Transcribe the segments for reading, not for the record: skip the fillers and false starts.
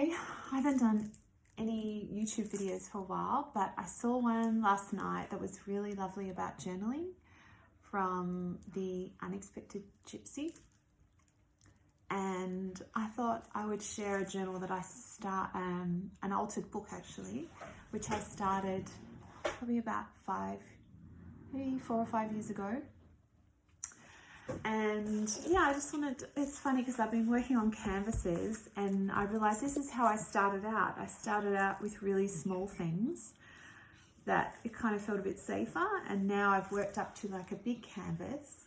Okay, I haven't done any YouTube videos for a while, but I saw one last night that was really lovely about journaling from the Unexpected Gypsy. And I thought I would share a journal that I an altered book actually, which I started probably about maybe 4 or 5 years ago. And yeah, I just wanted, it's funny because I've been working on canvases and I realized this is how I started out. I started out with really small things that it kind of felt a bit safer, and now I've worked up to like a big canvas,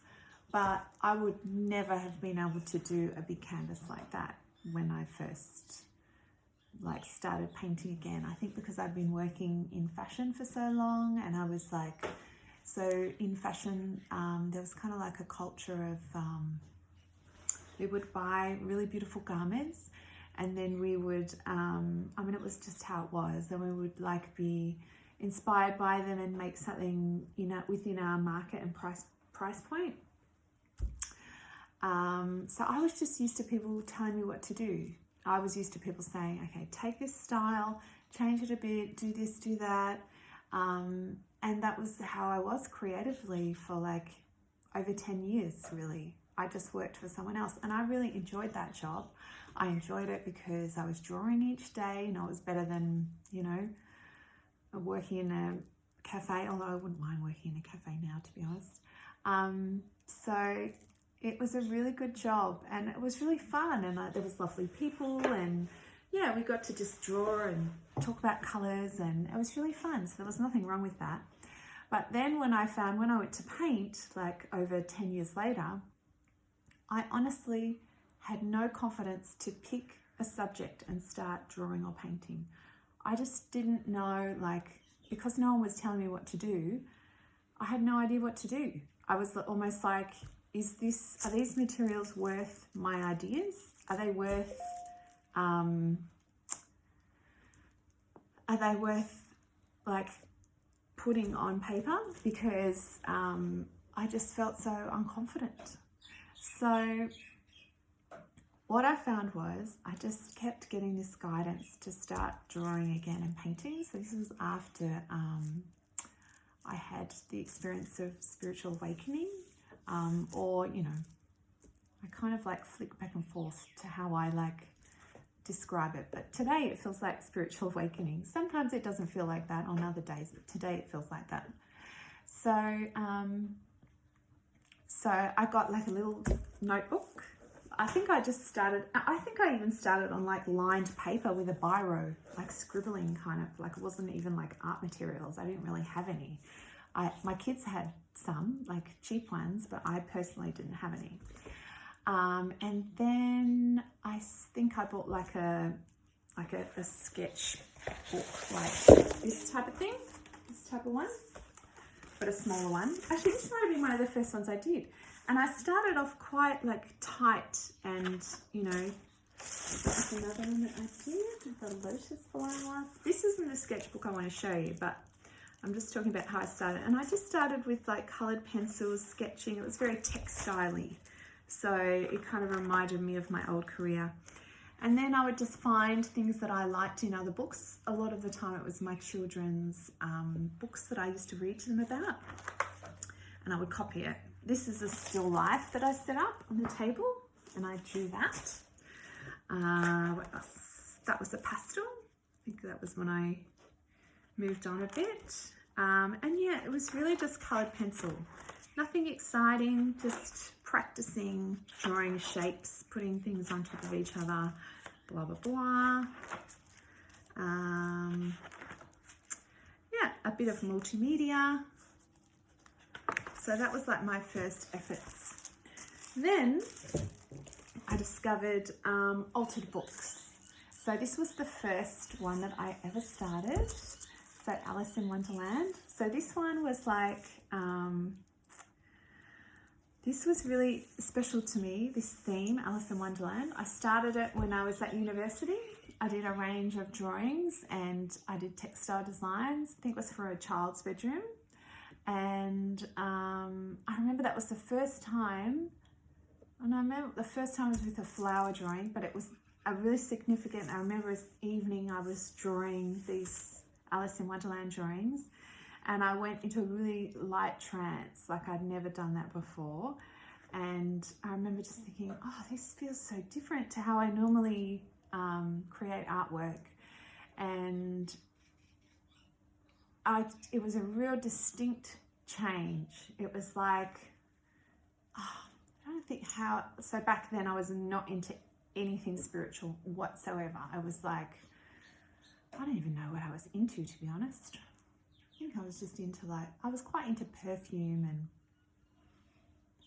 but I would never have been able to do a big canvas like that when I first started painting again. I think because I'd been working in fashion for so long, and I was like, so in fashion, there was kind of like a culture of, we would buy really beautiful garments, and then we would, it was just how it was, and we would like be inspired by them and make something, within our market and price point. So I was just used to people telling me what to do. I was used to people saying, okay, take this style, change it a bit, do this, do that. And that was how I was creatively for like over 10 years, really. I just worked for someone else, and I really enjoyed that job. I enjoyed it because I was drawing each day. It was better than, working in a cafe, although I wouldn't mind working in a cafe now, to be honest. So it was a really good job, and it was really fun, and there was lovely people, and yeah, we got to just draw and talk about colours, and it was really fun. So there was nothing wrong with that. But then when I went to paint, like over 10 years later, I honestly had no confidence to pick a subject and start drawing or painting. I just didn't know, because no one was telling me what to do, I had no idea what to do. I was almost like, are these materials worth my ideas? Are they worth like putting on paper? Because I just felt so unconfident. So what I found was I just kept getting this guidance to start drawing again and painting. So this was after I had the experience of spiritual awakening, I kind of flick back and forth to how I describe it. But today it feels like spiritual awakening. Sometimes it doesn't feel like that on other days, but today it feels like that. So, I got a little notebook. I think I even started on lined paper with a biro, scribbling kind of, it wasn't even art materials. I didn't really have any. My kids had some, cheap ones, but I personally didn't have any. And then I think I bought a sketch book, this type of thing, this type of one, but a smaller one. Actually, this might have been one of the first ones I did. And I started off quite tight, and that's another one that I did, the lotus flower. This isn't the sketchbook I want to show you, but I'm just talking about how I started. And I just started with coloured pencils, sketching. It was very textile-y. So it kind of reminded me of my old career. And then I would just find things that I liked in other books. A lot of the time it was my children's books that I used to read to them about, and I would copy it. This is a still life that I set up on the table, and I drew that. What else? That was a pastel. I think that was when I moved on a bit. And yeah, it was really just coloured pencil. Nothing exciting, just practicing, drawing shapes, putting things on top of each other, blah, blah, blah. Yeah, a bit of multimedia. So that was my first efforts. Then I discovered altered books. So this was the first one that I ever started. So Alice in Wonderland. So this one was this was really special to me, this theme, Alice in Wonderland. I started it when I was at university. I did a range of drawings and I did textile designs. I think it was for a child's bedroom. And I remember that was the first time, and I remember the first time was with a flower drawing, but it was a really significant, I remember this evening I was drawing these Alice in Wonderland drawings, and I went into a really light trance, like I'd never done that before. And I remember just thinking, oh, this feels so different to how I normally create artwork. And it was a real distinct change. It was like, oh, I don't think how, so back then I was not into anything spiritual whatsoever. I was like, I don't even know what I was into, to be honest. I think I was just into I was quite into perfume and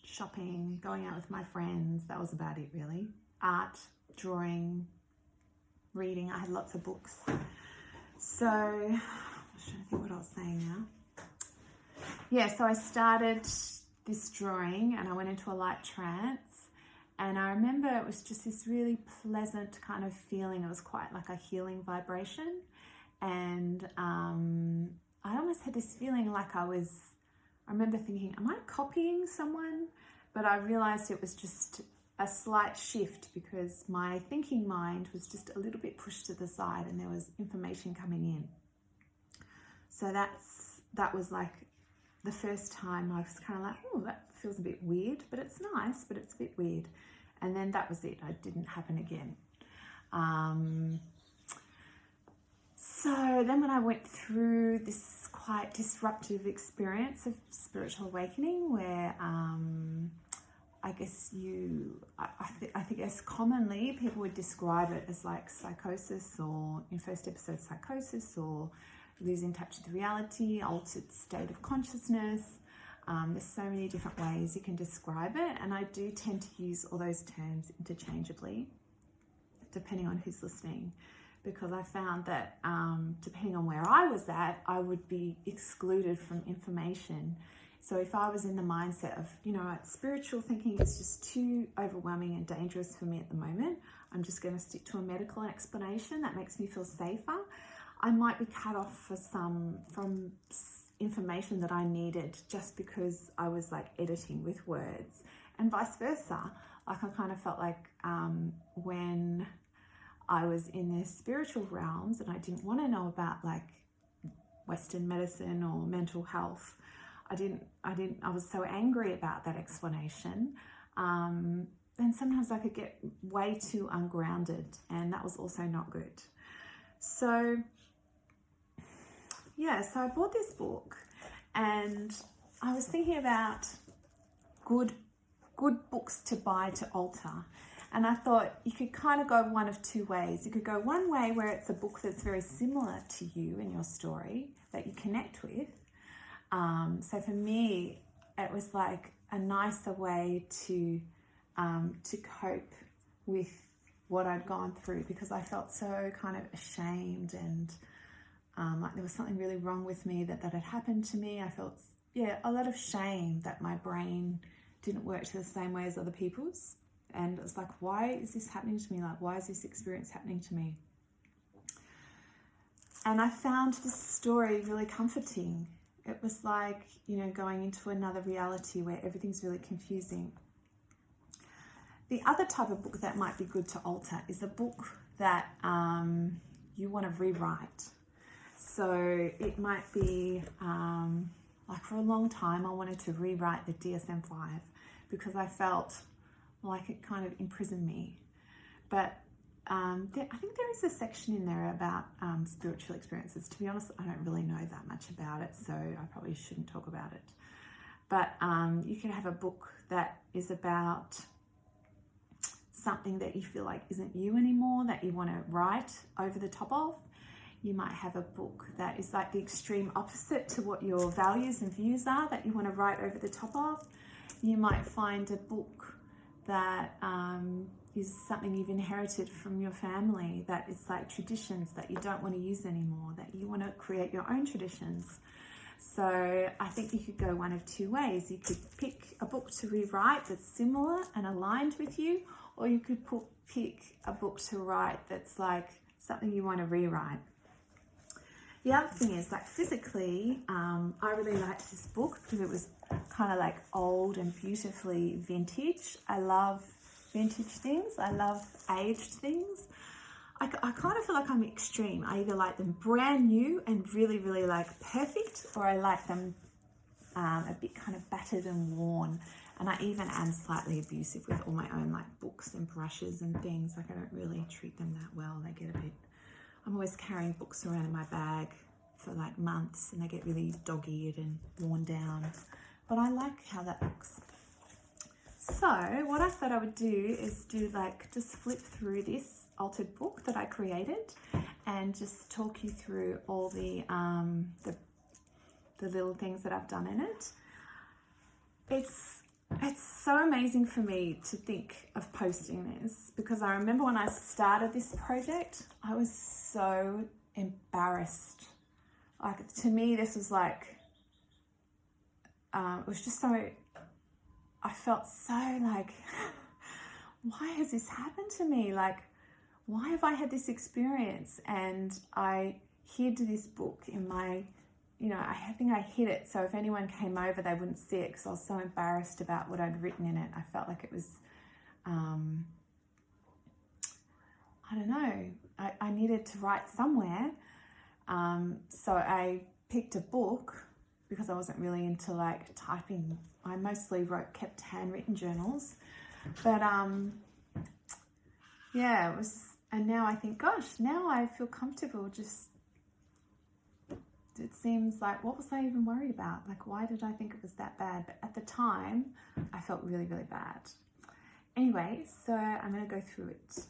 shopping, going out with my friends. That was about it, really. Art, drawing, reading. I had lots of books. So I'm trying to think what I was saying now. Yeah, so I started this drawing and I went into a light trance, and I remember it was just this really pleasant kind of feeling. It was quite like a healing vibration, and I almost had this feeling like I remember thinking, am I copying someone? But I realized it was just a slight shift because my thinking mind was just a little bit pushed to the side and there was information coming in. So that was like the first time I was kind of like, oh, that feels a bit weird, but it's nice, but it's a bit weird. And then that was it. It didn't happen again. So then when I went through this quite disruptive experience of spiritual awakening where I guess I think as commonly people would describe it as like psychosis, or in first episode psychosis, or losing touch with reality, altered state of consciousness. There's so many different ways you can describe it, and I do tend to use all those terms interchangeably depending on who's listening, because I found that depending on where I was at, I would be excluded from information. So if I was in the mindset of, spiritual thinking is just too overwhelming and dangerous for me at the moment, I'm just going to stick to a medical explanation that makes me feel safer, I might be cut off from information that I needed just because I was like editing with words, and vice versa. Like I kind of felt like when I was in the spiritual realms and I didn't want to know about like Western medicine or mental health, I was so angry about that explanation. And sometimes I could get way too ungrounded, and that was also not good. So I bought this book, and I was thinking about good books to buy to alter. And I thought you could kind of go one of two ways. You could go one way where it's a book that's very similar to you and your story that you connect with. So for me, it was like a nicer way to cope with what I'd gone through, because I felt so kind of ashamed and like there was something really wrong with me that had happened to me. I felt, a lot of shame that my brain didn't work to the same way as other people's. And it was like, why is this happening to me? Like, why is this experience happening to me? And I found this story really comforting. It was like, going into another reality where everything's really confusing. The other type of book that might be good to alter is a book that you want to rewrite. So it might be, like for a long time, I wanted to rewrite the DSM-5 because I felt like it kind of imprisoned me. But I think there is a section in there about spiritual experiences. To be honest, I don't really know that much about it, so I probably shouldn't talk about it. But you could have a book that is about something that you feel like isn't you anymore, that you want to write over the top of. You might have a book that is like the extreme opposite to what your values and views are, that you want to write over the top of. You might find a book that is something you've inherited from your family, that is like traditions that you don't want to use anymore, that you want to create your own traditions. So I think you could go one of two ways. You could pick a book to rewrite that's similar and aligned with you, or you could pick a book to write that's like something you want to rewrite. The other thing is, like physically, I really liked this book because it was kind of like old and beautifully vintage. I love vintage things. I love aged things. I kind of feel like I'm extreme. I either like them brand new and really, really like perfect, or I like them a bit kind of battered and worn. And I even am slightly abusive with all my own like books and brushes and things. Like I don't really treat them that well. They get a bit, I'm always carrying books around in my bag for like months and they get really dog-eared and worn down. But I like how that looks. So what I thought I would do is do like, just flip through this altered book that I created and just talk you through all the little things that I've done in it. It's so amazing for me to think of posting this, because I remember when I started this project, I was so embarrassed. Like, to me, this was like, it was just so, I felt so like, why has this happened to me? Like, why have I had this experience? And I hid this book in my, you know, I think I hid it so if anyone came over, they wouldn't see it, because I was so embarrassed about what I'd written in it. I felt like it was, I don't know, I needed to write somewhere. So I picked a book because I wasn't really into like typing. I mostly kept handwritten journals, but yeah, it was, and now I think, gosh, now I feel comfortable. Just, it seems like, what was I even worried about? Like, why did I think it was that bad? But at the time, I felt really, really bad. Anyway, so I'm going to go through it.